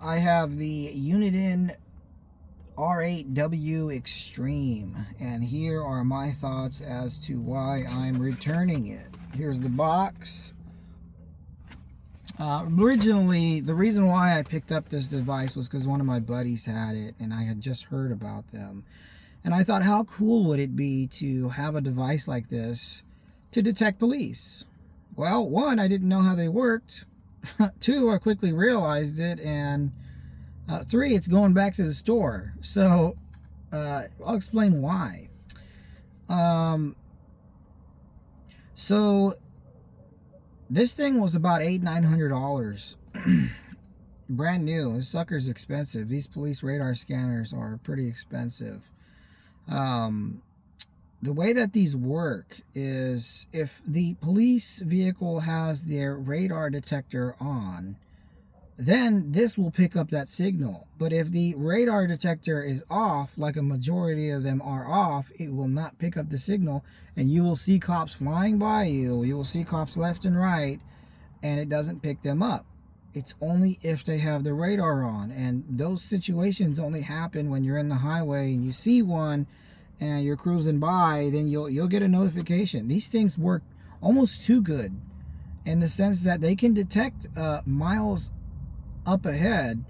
I have the Uninden R8W Extreme, and here are my thoughts as to why I'm returning it. Here's the box. Originally, the reason why I picked up this device was because one of my buddies had it, and I had just heard about them. And I thought, how cool would it be to have a device like this to detect police? Well, one, I didn't know how they worked. Two, I quickly realized it, and three, it's going back to the store. So I'll explain why. Um, so this thing was about $900, brand new. This sucker's expensive. These police radar scanners are pretty expensive. The way that these work is if the police vehicle has their radar detector on, then this will pick up that signal. But if the radar detector is off, like a majority of them are off, it will not pick up the signal, and you will see cops flying by you. You will see cops left and right, and it doesn't pick them up. It's only if they have the radar on, and those situations only happen when you're in the highway and you see one and you're cruising by. Then you'll get a notification. These things work almost too good in the sense that they can detect miles up ahead,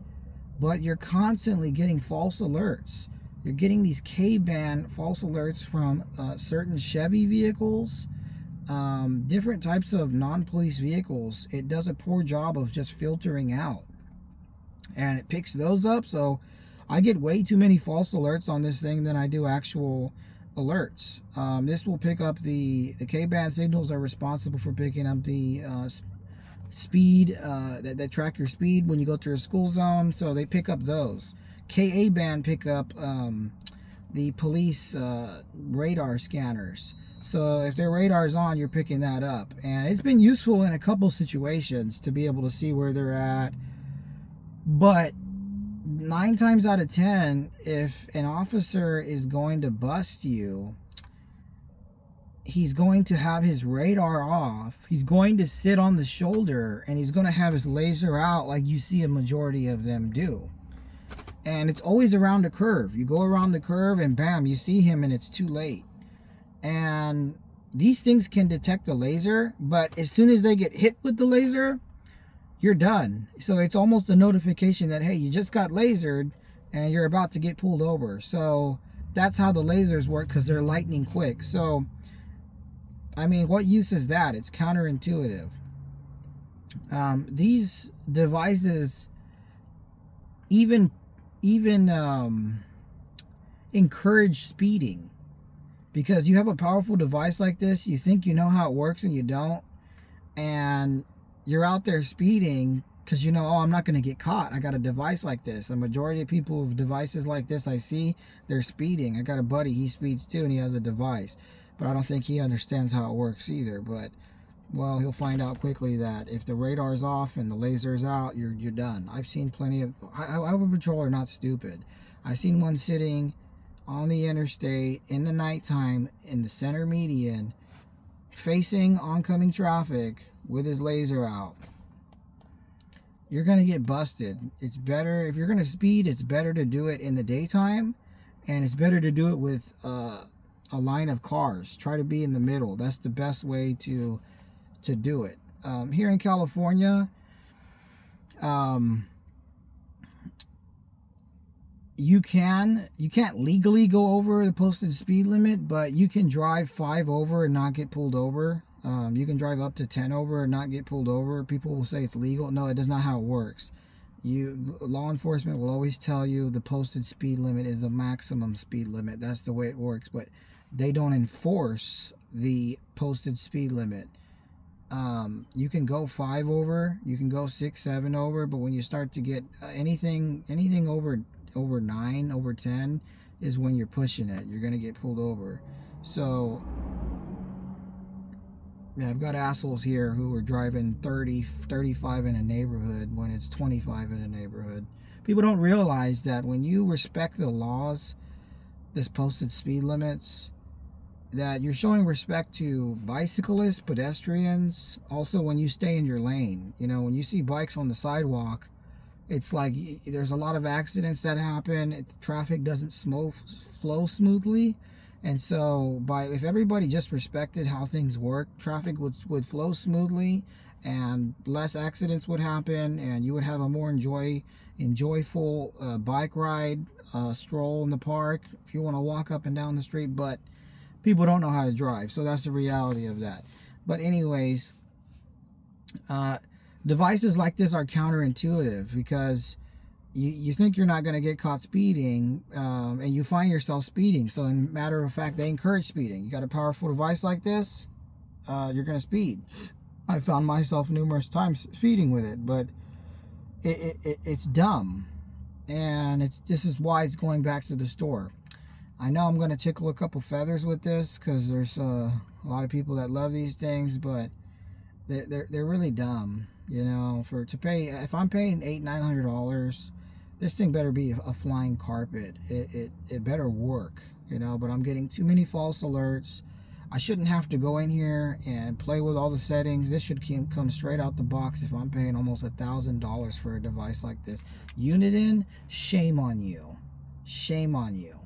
but you're constantly getting false alerts. You're getting these K-band false alerts from certain Chevy vehicles, different types of non-police vehicles. It does a poor job of just filtering out, and it picks those up. So I get way too many false alerts on this thing than I do actual alerts. This will pick up the K-band signals are responsible for picking up the speed that track your speed when you go through a school zone, so they pick up those. Ka band pick up the police radar scanners, so if their radar's on, you're picking that up. And it's been useful in a couple situations to be able to see where they're at, but 9 times out of 10, if an officer is going to bust you, he's going to have his radar off, he's going to sit on the shoulder, and he's going to have his laser out like you see a majority of them do. And it's always around a curve. You go around the curve and bam, you see him, and it's too late. And these things can detect the laser, but as soon as they get hit with the laser, you're done. So it's almost a notification that, hey, you just got lasered and you're about to get pulled over. So that's how the lasers work, because they're lightning quick. So I mean, what use is that? It's counterintuitive. These devices even encourage speeding, because you have a powerful device like this, you think you know how it works and you don't, and you're out there speeding because you know, oh, I'm not going to get caught. I got a device like this. A majority of people with devices like this I see, they're speeding. I got a buddy, he speeds too, and he has a device. But I don't think he understands how it works either. But, well, he'll find out quickly that if the radar's off and the laser's out, you're done. I've seen plenty of... Highway Patrol are not stupid. I've seen one sitting on the interstate in the nighttime in the center median, facing oncoming traffic with his laser out. You're going to get busted. It's better, if you're going to speed, it's better to do it in the daytime, and it's better to do it with a line of cars. Try to be in the middle. That's the best way to do it. Here in California, you can't legally go over the posted speed limit, but you can drive 5 over and not get pulled over. You can drive up to 10 over and not get pulled over. People will say it's legal. No, it does not how it works. Law enforcement will always tell you the posted speed limit is the maximum speed limit. That's the way it works, but they don't enforce the posted speed limit. You can go 5 over, you can go 6, 7 over, but when you start to get anything over 9, over 10 is when you're pushing it. You're gonna get pulled over. So yeah, I've got assholes here who are driving 30, 35 in a neighborhood when it's 25 in a neighborhood. People don't realize that when you respect the laws, this posted speed limits, that you're showing respect to bicyclists, pedestrians, also when you stay in your lane. You know, when you see bikes on the sidewalk, It's like there's a lot of accidents that happen. Traffic doesn't flow smoothly. And so if everybody just respected how things work, traffic would flow smoothly and less accidents would happen, and you would have a more enjoyable bike ride, stroll in the park if you want to walk up and down the street. But people don't know how to drive, so that's the reality of that. But anyways, devices like this are counterintuitive because you think you're not going to get caught speeding, and you find yourself speeding. So in matter of fact, they encourage speeding. You got a powerful device like this, you're going to speed. I found myself numerous times speeding with it, but it's dumb, and this is why it's going back to the store. I know I'm going to tickle a couple feathers with this because there's a lot of people that love these things, but they're really dumb. You know, if I'm paying $800-900, this thing better be a flying carpet. It better work, you know. But I'm getting too many false alerts. I shouldn't have to go in here and play with all the settings. This should come straight out the box if I'm paying almost $1,000 for a device like this. Uninden, shame on you. Shame on you.